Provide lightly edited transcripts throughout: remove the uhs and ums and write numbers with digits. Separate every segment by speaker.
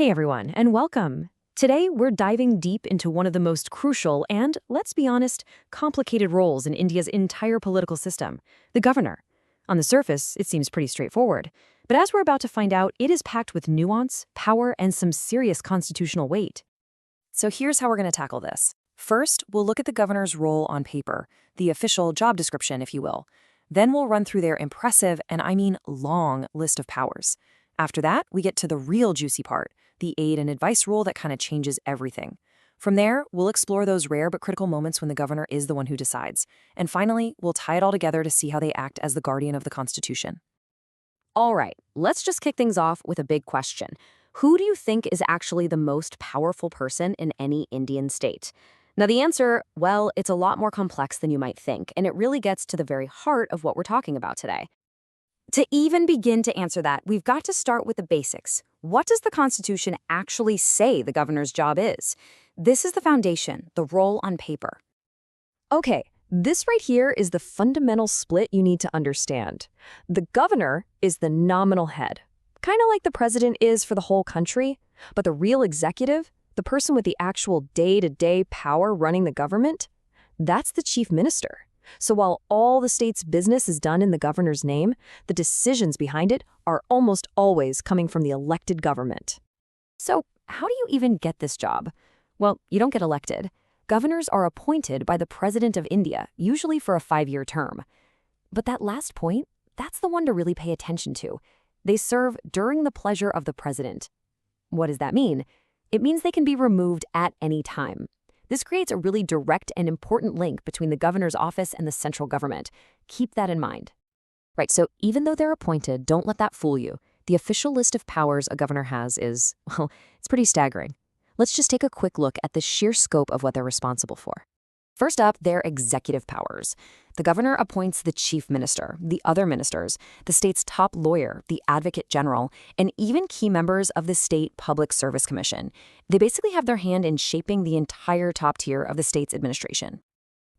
Speaker 1: Hey everyone, and welcome. Today, we're diving deep into one of the most crucial and, let's be honest, complicated roles in India's entire political system, the governor. On the surface, it seems pretty straightforward. But as we're about to find out, it is packed with nuance, power, and some serious constitutional weight. So here's how we're going to tackle this. First, we'll look at the governor's role on paper, the official job description, if you will. Then we'll run through their impressive, and I mean long, list of powers. After that, we get to the real juicy part, the aid and advice rule that kind of changes everything. From there, we'll explore those rare but critical moments when the governor is the one who decides. And finally, we'll tie it all together to see how they act as the guardian of the Constitution. All right, let's just kick things off with a big question. Who do you think is actually the most powerful person in any Indian state? Now, the answer, well, it's a lot more complex than you might think, and it really gets to the very heart of what we're talking about today. To even begin to answer that, we've got to start with the basics. What does the Constitution actually say the governor's job is? This is the foundation, the role on paper. Okay, this right here is the fundamental split you need to understand. The governor is the nominal head, kind of like the president is for the whole country, but the real executive, the person with the actual day-to-day power running the government, that's the chief minister. So while all the state's business is done in the governor's name, the decisions behind it are almost always coming from the elected government. So how do you even get this job? Well, you don't get elected. Governors are appointed by the President of India, usually for a 5-year term. But that last point, that's the one to really pay attention to. They serve during the pleasure of the president. What does that mean? It means they can be removed at any time. This creates a really direct and important link between the governor's office and the central government. Keep that in mind. Right, so even though they're appointed, don't let that fool you. The official list of powers a governor has is, well, it's pretty staggering. Let's just take a quick look at the sheer scope of what they're responsible for. First up, their executive powers. The governor appoints the chief minister, the other ministers, the state's top lawyer, the advocate general, and even key members of the State Public Service Commission. They basically have their hand in shaping the entire top tier of the state's administration.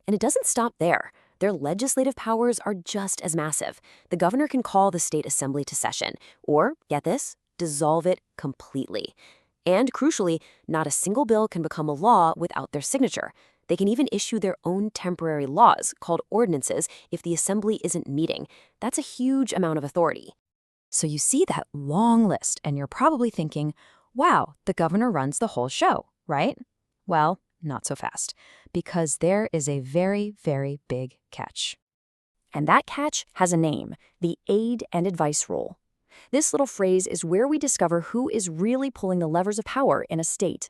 Speaker 1: And it doesn't stop there. Their legislative powers are just as massive. The governor can call the state assembly to session, or, get this, dissolve it completely. And crucially, not a single bill can become a law without their signature. They can even issue their own temporary laws, called ordinances, if the assembly isn't meeting. That's a huge amount of authority. So you see that long list, and you're probably thinking, wow, the governor runs the whole show, right? Well, not so fast, because there is a very, very big catch. And that catch has a name, the aid and advice rule. This little phrase is where we discover who is really pulling the levers of power in a state.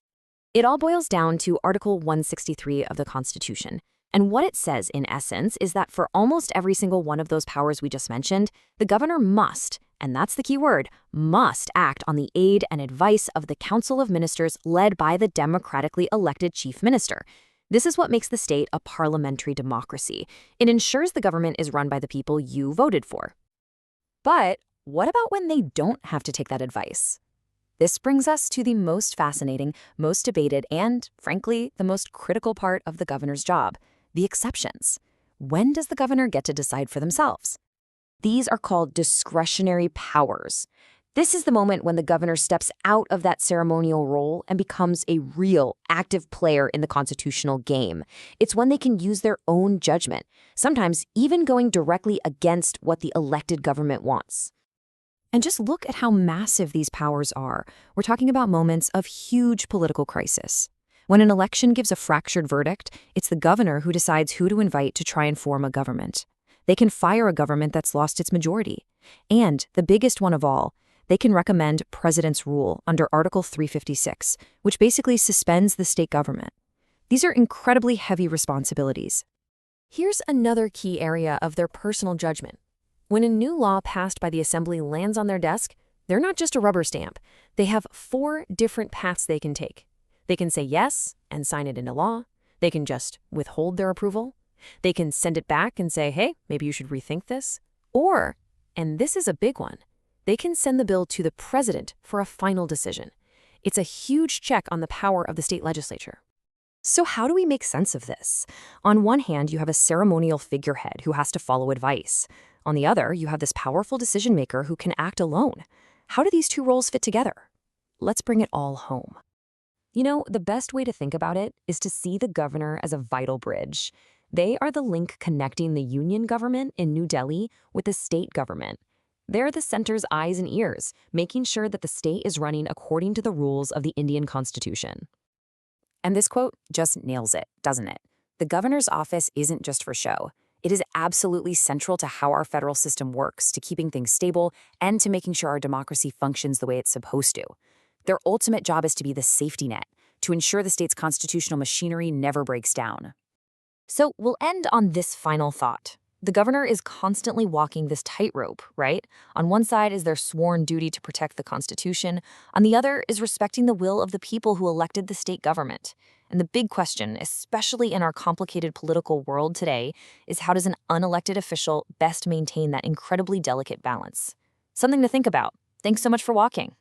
Speaker 1: It all boils down to Article 163 of the Constitution. And what it says, in essence, is that for almost every single one of those powers we just mentioned, the governor must, and that's the key word, must act on the aid and advice of the Council of Ministers led by the democratically elected chief minister. This is what makes the state a parliamentary democracy. It ensures the government is run by the people you voted for. But what about when they don't have to take that advice? This brings us to the most fascinating, most debated, and, frankly, the most critical part of the governor's job, the exceptions. When does the governor get to decide for themselves? These are called discretionary powers. This is the moment when the governor steps out of that ceremonial role and becomes a real, active player in the constitutional game. It's when they can use their own judgment, sometimes even going directly against what the elected government wants. And just look at how massive these powers are. We're talking about moments of huge political crisis. When an election gives a fractured verdict, it's the governor who decides who to invite to try and form a government. They can fire a government that's lost its majority. And, the biggest one of all, they can recommend president's rule under Article 356, which basically suspends the state government. These are incredibly heavy responsibilities. Here's another key area of their personal judgment. When a new law passed by the assembly lands on their desk, they're not just a rubber stamp. They have 4 different paths they can take. They can say yes and sign it into law. They can just withhold their approval. They can send it back and say, hey, maybe you should rethink this. Or, and this is a big one, they can send the bill to the president for a final decision. It's a huge check on the power of the state legislature. So how do we make sense of this? On one hand, you have a ceremonial figurehead who has to follow advice. On the other, you have this powerful decision maker who can act alone. How do these two roles fit together? let's bring it all home. The best way to think about it is to see the governor as a vital bridge. They are the link connecting the union government in New Delhi with the state government. They're the center's eyes and ears, making sure that the state is running according to the rules of the Indian Constitution. And this quote just nails it, doesn't it? The governor's office isn't just for show. It is absolutely central to how our federal system works, to keeping things stable, and to making sure our democracy functions the way it's supposed to. Their ultimate job is to be the safety net, to ensure the state's constitutional machinery never breaks down. So we'll end on this final thought. The governor is constantly walking this tightrope, right? On one side is their sworn duty to protect the Constitution. On the other is respecting the will of the people who elected the state government. And the big question, especially in our complicated political world today, is how does an unelected official best maintain that incredibly delicate balance? Something to think about. Thanks so much for walking.